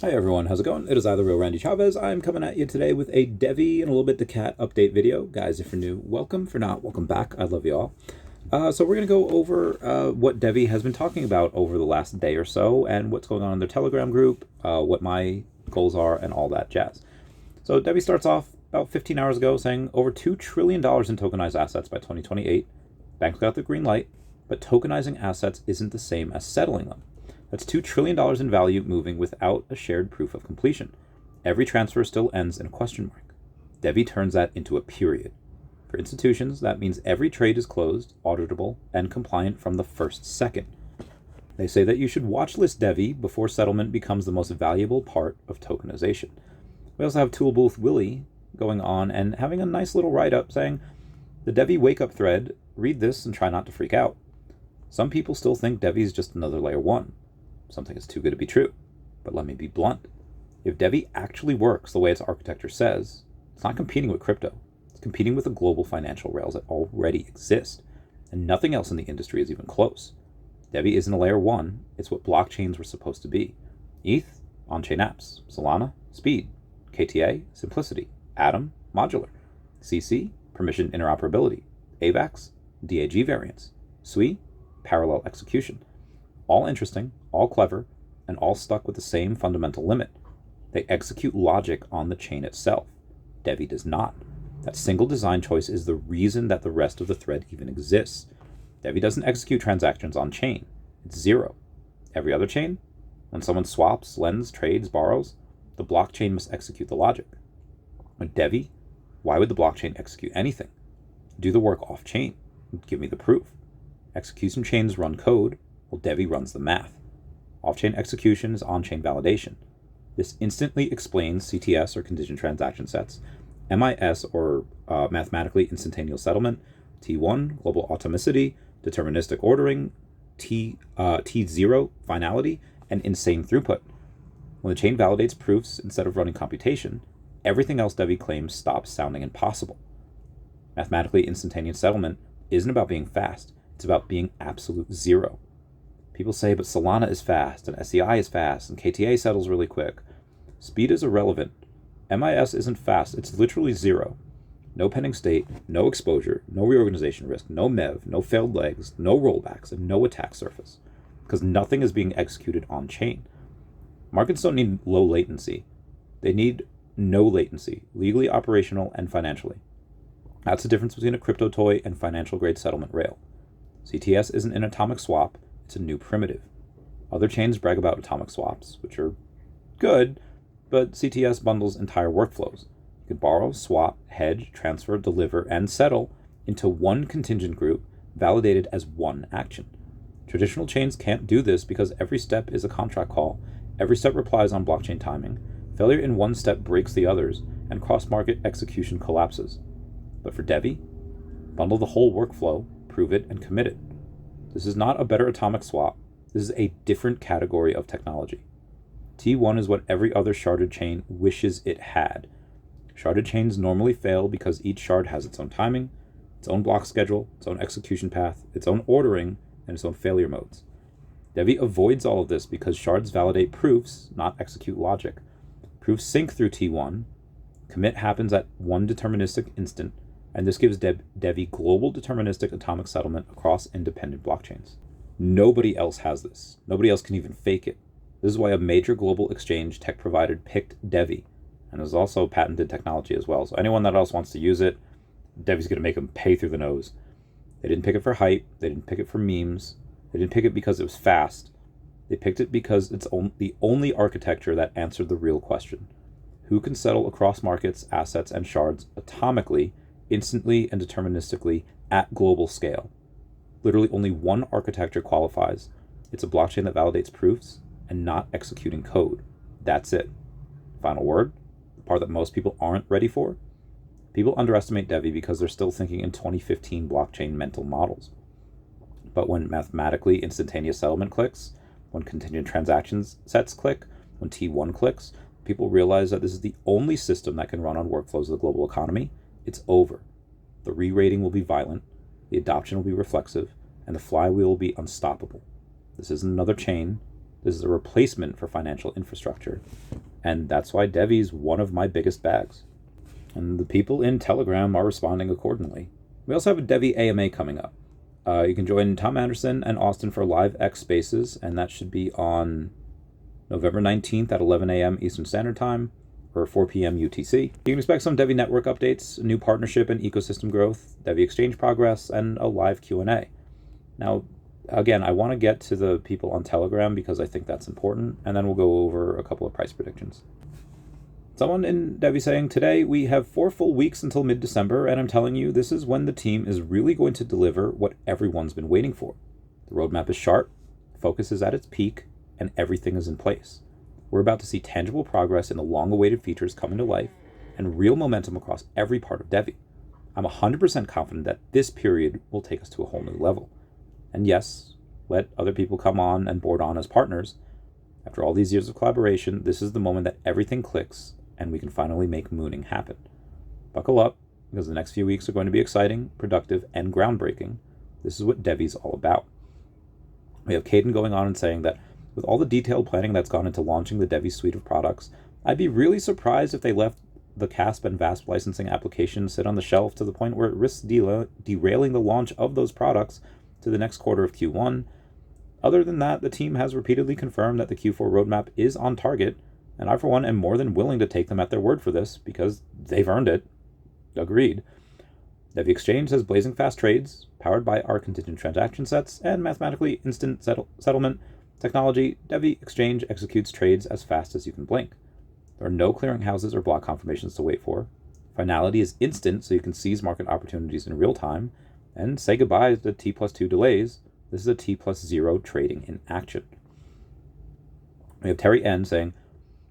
Hi everyone, how's it going? It is I, the real Randy Chavez. I'm coming at you today with a DEVVE and a little bit daCat update video. Guys, if you're new, welcome. For not, welcome back. I love you all. So we're going to go over what DEVVE has been talking about over the last day or so and what's going on in their Telegram group, what my goals are, and all that jazz. So DEVVE starts off about 15 hours ago saying over $2 trillion in tokenized assets by 2028. Banks got the green light, but tokenizing assets isn't the same as settling them. That's $2 trillion in value moving without a shared proof of completion. Every transfer still ends in a question mark. DEVVE turns that into a period. For institutions, that means every trade is closed, auditable, and compliant from the first second. They say that you should watch list DEVVE before settlement becomes the most valuable part of tokenization. We also have Toolbooth Willie going on and having a nice little write-up saying, the DEVVE wake-up thread, read this and try not to freak out. Some people still think DEVVE is just another layer 1. Something is too good to be true. But let me be blunt. If DEVVE actually works the way its architecture says, it's not competing with crypto. It's competing with the global financial rails that already exist. And nothing else in the industry is even close. DEVVE isn't a layer 1. It's what blockchains were supposed to be. ETH, on-chain apps. Solana, speed. KTA, simplicity. Atom, modular. CC, permission interoperability. AVAX, DAG variants. SWI, parallel execution. All interesting, all clever, and all stuck with the same fundamental limit. They execute logic on the chain itself. DEVVE does not. That single design choice is the reason that the rest of the thread even exists. DEVVE doesn't execute transactions on chain. It's zero. Every other chain, when someone swaps, lends, trades, borrows, the blockchain must execute the logic. With DEVVE, why would the blockchain execute anything? Do the work off chain. Give me the proof. Execution chains run code, while DEVVE runs the math. Off-chain execution is on-chain validation. This instantly explains CTS, or contingent transaction sets, MIS, or mathematically instantaneous settlement, T1, global atomicity, deterministic ordering, T0, finality, and insane throughput. When the chain validates proofs instead of running computation, everything else DEVVE claims stops sounding impossible. Mathematically instantaneous settlement isn't about being fast, it's about being absolute zero. People say, but Solana is fast, and SEI is fast, and KTA settles really quick. Speed is irrelevant. MIS isn't fast, it's literally zero. No pending state, no exposure, no reorganization risk, no MEV, no failed legs, no rollbacks, and no attack surface. Because nothing is being executed on chain. Markets don't need low latency. They need no latency, legally, operational, and financially. That's the difference between a crypto toy and financial grade settlement rail. CTS isn't an atomic swap, it's a new primitive. Other chains brag about atomic swaps, which are good, but CTS bundles entire workflows. You can borrow, swap, hedge, transfer, deliver, and settle into one contingent group validated as one action. Traditional chains can't do this because every step is a contract call, every step relies on blockchain timing, failure in one step breaks the others, and cross-market execution collapses. But for DEVVE, bundle the whole workflow, prove it, and commit it. This is not a better atomic swap. This is a different category of technology. T1 is what every other sharded chain wishes it had. Sharded chains normally fail because each shard has its own timing, its own block schedule, its own execution path, its own ordering, and its own failure modes. DEVVE avoids all of this because shards validate proofs, not execute logic. Proofs sync through T1. Commit happens at one deterministic instant, and this gives DEVVE global deterministic atomic settlement across independent blockchains. Nobody else has this. Nobody else can even fake it. This is why a major global exchange tech provider picked DEVVE, and there's also patented technology as well. So anyone that else wants to use it, DEVVE's going to make them pay through the nose. They didn't pick it for hype. They didn't pick it for memes. They didn't pick it because it was fast. They picked it because it's the only architecture that answered the real question. Who can settle across markets, assets, and shards atomically, instantly, and deterministically at global scale? Literally only one architecture qualifies. It's a blockchain that validates proofs and not executing code. That's it. Final word, the part that most people aren't ready for. People underestimate DEVVE because they're still thinking in 2015 blockchain mental models. But when mathematically instantaneous settlement clicks, when contingent transactions sets click, when T1 clicks, people realize that this is the only system that can run on workflows of the global economy. It's over. The re-rating will be violent, the adoption will be reflexive, and the flywheel will be unstoppable. This isn't another chain, This is a replacement for financial infrastructure. And that's why DEVVE is one of my biggest bags. And the people in Telegram are responding accordingly. We also have a DEVVE AMA coming up. You can join Tom Anderson and Austin for live X Spaces, and that should be on November 19th at 11 a.m. Eastern Standard Time, or 4 p.m. UTC. You can expect some DEVVE network updates, new partnership and ecosystem growth, DEVVE exchange progress, and a live Q&A. Now, again, I want to get to the people on Telegram because I think that's important, and then we'll go over a couple of price predictions. Someone in DEVVE saying, today we have 4 full weeks until mid-December, and I'm telling you, this is when the team is really going to deliver what everyone's been waiting for. The roadmap is sharp, focus is at its peak, and everything is in place. We're about to see tangible progress in the long-awaited features coming to life, and real momentum across every part of DEVVE. I'm 100% confident that this period will take us to a whole new level. And yes, let other people come on and board on as partners. After all these years of collaboration, this is the moment that everything clicks and we can finally make mooning happen. Buckle up, because the next few weeks are going to be exciting, productive, and groundbreaking. This is what DEVVE's all about. We have Kaidence going on and saying that with all the detailed planning that's gone into launching the DEVVE suite of products, I'd be really surprised if they left the CASP and VASP licensing applications sit on the shelf to the point where it risks derailing the launch of those products to the next quarter of Q1. Other than that, the team has repeatedly confirmed that the Q4 roadmap is on target, and I, for one, am more than willing to take them at their word for this, because they've earned it. Agreed. DEVVE Exchange has blazing fast trades, powered by our contingent transaction sets and mathematically instant settlement technology. DEVVE Exchange executes trades as fast as you can blink. There are no clearinghouses or block confirmations to wait for. Finality is instant, so you can seize market opportunities in real time, and say goodbye to T+2 delays. This is a T+0 trading in action. We have Terry N saying,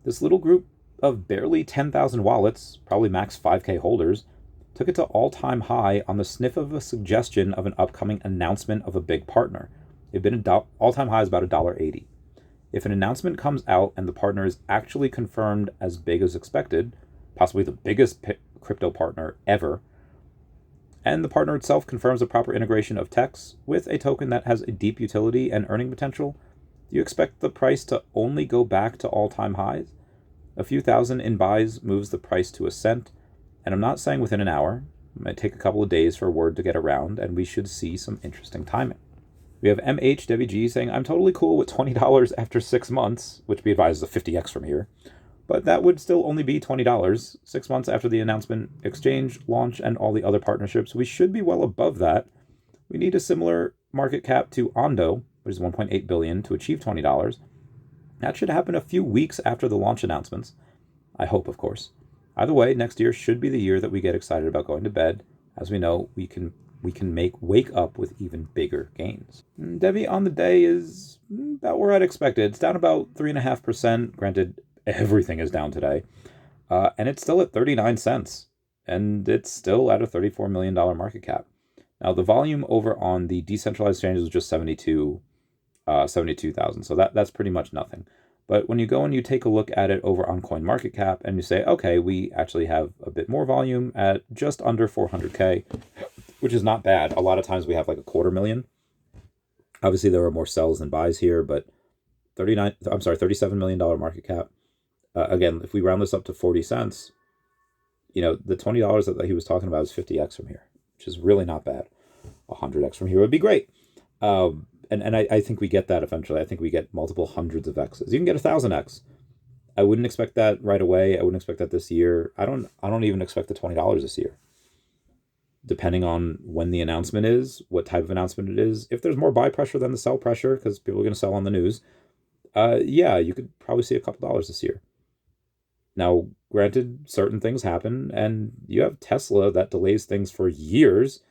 this little group of barely 10,000 wallets, probably max 5K holders, took it to all-time high on the sniff of a suggestion of an upcoming announcement of a big partner. They've been all-time high is about $1.80. If an announcement comes out and the partner is actually confirmed as big as expected, possibly the biggest crypto partner ever, and the partner itself confirms a proper integration of techs with a token that has a deep utility and earning potential, do you expect the price to only go back to all-time highs? A few thousand in buys moves the price to a cent, and I'm not saying within an hour. It might take a couple of days for word to get around, and we should see some interesting timing. We have MHWG saying, I'm totally cool with $20 after 6 months, which be advised is a 50x from here, but that would still only be $20, 6 months after the announcement, exchange, launch, and all the other partnerships. We should be well above that. We need a similar market cap to Ondo, which is $1.8 billion, to achieve $20. That should happen a few weeks after the launch announcements. I hope, of course. Either way, next year should be the year that we get excited about going to bed. As we know, we can wake up with even bigger gains. DEVVE on the day is about where I'd expected. It's down about 3.5%. Granted, everything is down today. And it's still at 39 cents. And it's still at a $34 million market cap. Now, the volume over on the decentralized exchanges was just 72,000. So that's pretty much nothing. But when you go and you take a look at it over on CoinMarketCap and you say, okay, we actually have a bit more volume at just under 400K, which is not bad. A lot of times we have like 250,000. Obviously, there are more sells than buys here, but $37 million market cap. Again, if we round this up to 40 cents, the $20 that he was talking about is 50x from here, which is really not bad. 100x from here would be great. And I think we get that eventually. I think we get multiple hundreds of X's. You can get 1,000x. I wouldn't expect that right away. I wouldn't expect that this year. I don't even expect the $20 this year. Depending on when the announcement is, what type of announcement it is. If there's more buy pressure than the sell pressure, because people are going to sell on the news, yeah, you could probably see a couple dollars this year. Now, granted, certain things happen, and you have Tesla that delays things for years.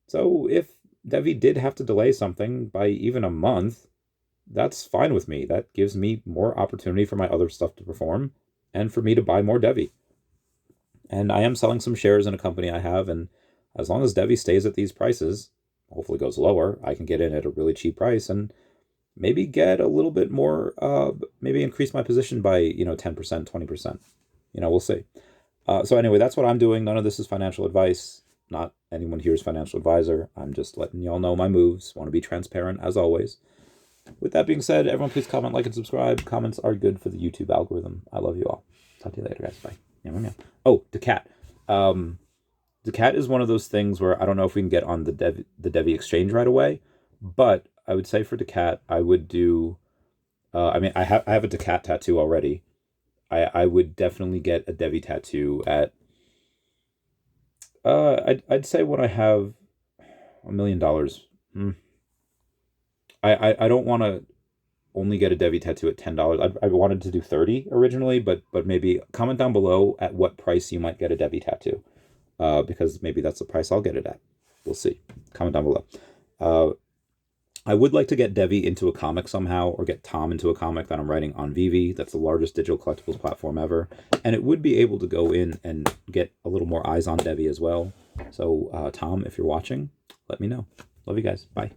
So if DEVVE did have to delay something by even a month, that's fine with me. That gives me more opportunity for my other stuff to perform and for me to buy more DEVVE. And I am selling some shares in a company I have, and as long as DEVVE stays at these prices, hopefully goes lower, I can get in at a really cheap price and maybe get a little bit more, maybe increase my position by, 10%, 20%. We'll see. So anyway, that's what I'm doing. None of this is financial advice. Not anyone here is financial advisor. I'm just letting y'all know my moves. Want to be transparent as always. With that being said, everyone please comment, like, and subscribe. Comments are good for the YouTube algorithm. I love you all. Talk to you later, guys. Bye. Oh, daCat. daCat is one of those things where I don't know if we can get on the DEVVE exchange right away, but I would say for daCat, I would do. I mean, I have a daCat tattoo already. I would definitely get a DEVVE tattoo at. I'd say when I have $1 million. I don't want to only get a DEVVE tattoo at $10. I wanted to do 30 originally, but maybe comment down below at what price you might get a DEVVE tattoo, because maybe that's the price I'll get it at. We'll see. Comment down below. I would like to get DEVVE into a comic somehow, or get Tom into a comic that I'm writing on VeVe. That's the largest digital collectibles platform ever, and it would be able to go in and get a little more eyes on DEVVE as well. So Tom, if you're watching, let me know. Love you guys. Bye.